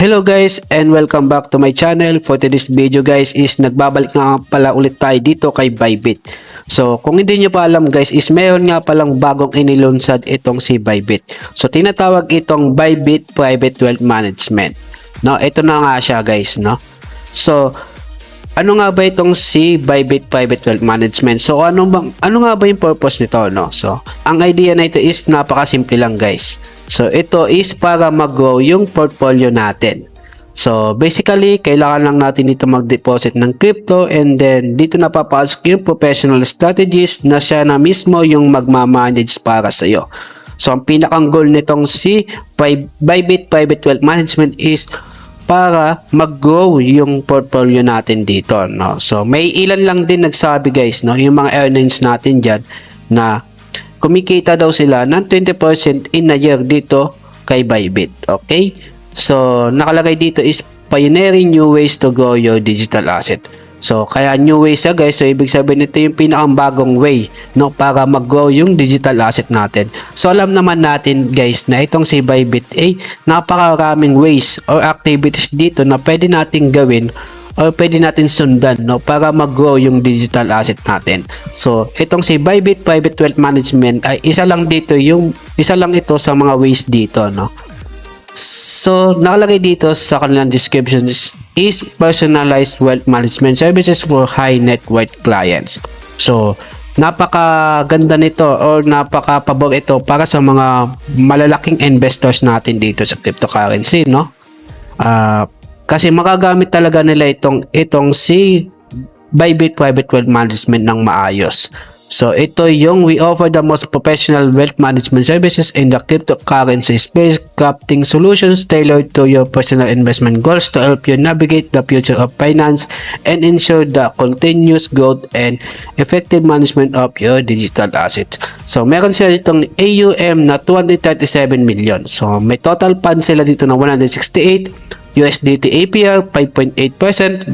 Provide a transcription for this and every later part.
Hello guys and welcome back to my channel. For today's video guys is nagbabalik nga pala ulit tayo dito kay Bybit. So kung hindi nyo pa alam guys is meron nga palang bagong inilunsad itong si Bybit. So tinatawag itong Bybit Private Wealth Management. No, ito na nga siya guys, no. So ano nga ba itong si Bybit Private Wealth Management? So ano nga ba yung purpose nito, no? So ang idea na ito is napakasimple lang guys. So ito is para mag-grow yung portfolio natin. So basically kailangan lang natin dito mag-deposit ng crypto, and then dito na papasok yung professional strategies na siya na mismo yung magmamanage para sa iyo. So ang pinakang goal nitong si Bybit Private Wealth Management is para mag-grow yung portfolio natin dito, no? So may ilan lang din nagsabi guys, no, yung mga earnings natin diyan na kumikita daw sila ng 20% in a year dito kay Bybit. Okay? So nakalagay dito is pioneering new ways to grow your digital asset. So kaya new ways ya guys, so ibig sabihin ito yung pinakambagong way, no, para mag-grow yung digital asset natin. So alam naman natin guys na itong si Bybit ay napakaraming ways or activities dito na pwede nating gawin o pwede natin sundan, no, para mag-grow yung digital asset natin. So itong si Bybit Private Wealth Management ay isa lang ito sa mga ways dito, no. So nakalagay dito sa kanilang description is personalized wealth management services for high net worth clients. So napakaganda nito or napaka-pabor ito para sa mga malalaking investors natin dito sa cryptocurrency, no. Kasi makagamit talaga nila itong si Bybit Private Wealth Management ng maayos. So ito yung we offer the most professional wealth management services in the cryptocurrency space, crafting solutions tailored to your personal investment goals to help you navigate the future of finance and ensure the continuous growth and effective management of your digital assets. So meron sila ditong AUM na 237 million. So may total funds sila dito na 168, USDT APR 5.8%,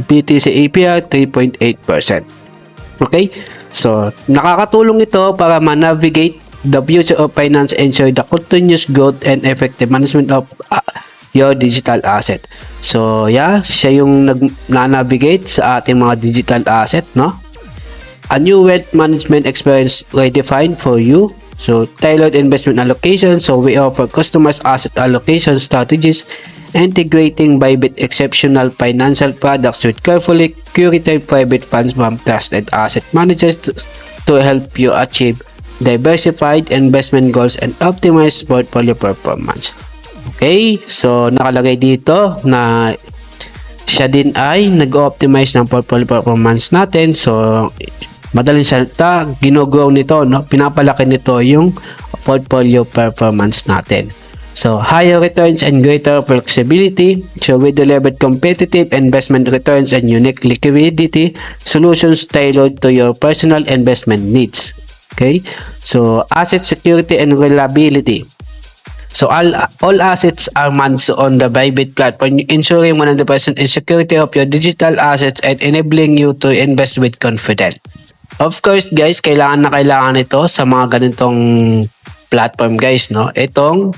BTC APR 3.8%. Okay? So, nakakatulong ito para ma-navigate the future of finance, ensure the continuous growth and effective management of your digital asset. So, yeah, siya yung nag-navigate sa ating mga digital asset, no? A new wealth management experience redefined for you. So, tailored investment allocation. So, we offer customized asset allocation strategies integrating Bybit exceptional financial products with carefully curated private funds from trusted asset managers to help you achieve diversified investment goals and optimize portfolio performance. Okay, so nakalagay dito na siya din ay nag-optimize ng portfolio performance natin. So madaling salita, gino-grow nito, no? Pinapalaki nito yung portfolio performance natin. So, higher returns and greater flexibility. So, we delivered competitive investment returns and unique liquidity solutions tailored to your personal investment needs. Okay? So, asset security and reliability. So, all assets are managed on the Bybit platform, ensuring 100% security of your digital assets and enabling you to invest with confidence. Of course, guys, kailangan ito sa mga ganitong platform, guys, no? Itong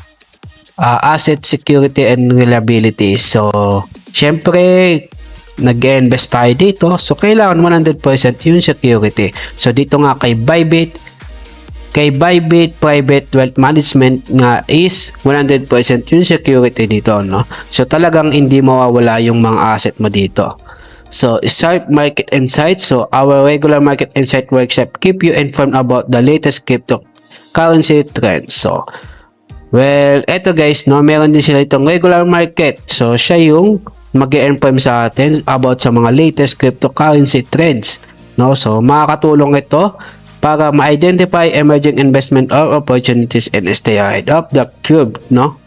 asset security and reliability. So, syempre, nag-invest tayo dito. So, kailangan 100% yung security. So, dito nga kay Bybit Private Wealth Management nga is 100% yung security dito, no? So, talagang hindi mawawala yung mga asset mo dito. So, Sharp Market Insights. So, our regular Market Insight workshop keep you informed about the latest cryptocurrency trends. So, well, eto guys, no, meron din sila itong regular market. So, siya yung mag-i-inform sa atin about sa mga latest cryptocurrency trends, no? So, makakatulong ito para ma-identify emerging investment or opportunities and stay ahead of the curve, no?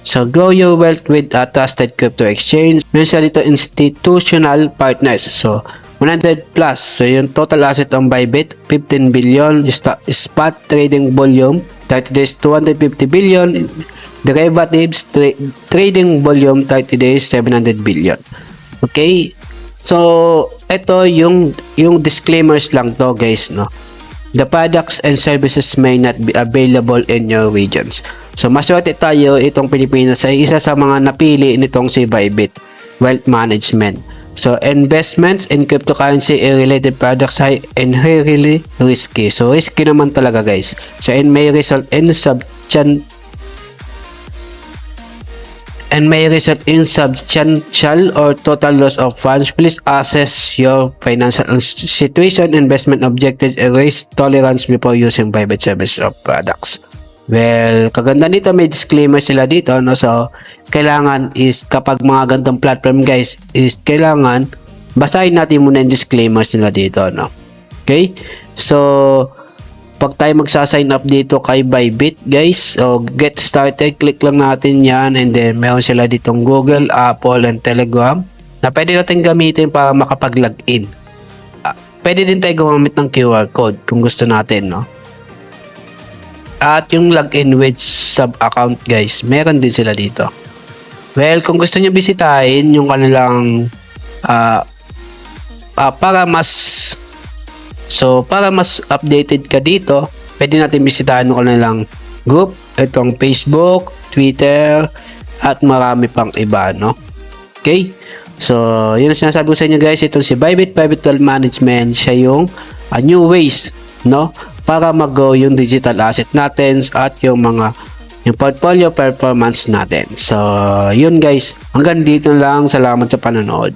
So, grow your wealth with a trusted crypto exchange. Meron sila dito institutional partners. So, 100 plus. So, yung total asset ng Bybit, 15 billion. Spot trading volume, 30 days 250 billion, derivatives trading volume 30 days 700 billion. Okay? So ito yung disclaimers lang to guys, no. The products and services may not be available in your regions. So maswerte tayo, itong Pilipinas ay isa sa mga napili nitong si Bybit Wealth Management. So investments in cryptocurrency and related products high and highly risky. So risky naman talaga guys. So and may result in substantial or total loss of funds. Please assess your financial situation, investment objectives, and risk tolerance before using Bybit service or products. Well, kaganda nito, may disclaimer sila dito, no? So, kailangan is kapag mga gantong platform guys, is kailangan basahin natin muna yung disclaimers nila dito, no? Okay? So, pag tayo magsa-sign up dito kay Bybit guys, so get started, click lang natin yan, and then meron sila ditong Google, Apple, and Telegram na pwede natin gamitin para makapag-login. Pwede din tayo gumamit ng QR code kung gusto natin, no? At yung login with sub-account guys, meron din sila dito. Well, kung gusto nyo bisitahin yung kanilang para mas updated ka dito, pwede natin bisitahin yung kanilang group, itong Facebook, Twitter, at marami pang iba, no? Okay? So, yun ang sinasabi ko sa inyo guys, itong si Bybit Wealth Management, siya yung new ways, no? Para mag-go yung digital asset natin at yung portfolio performance natin. So, yun guys. Hanggang dito lang. Salamat sa panonood.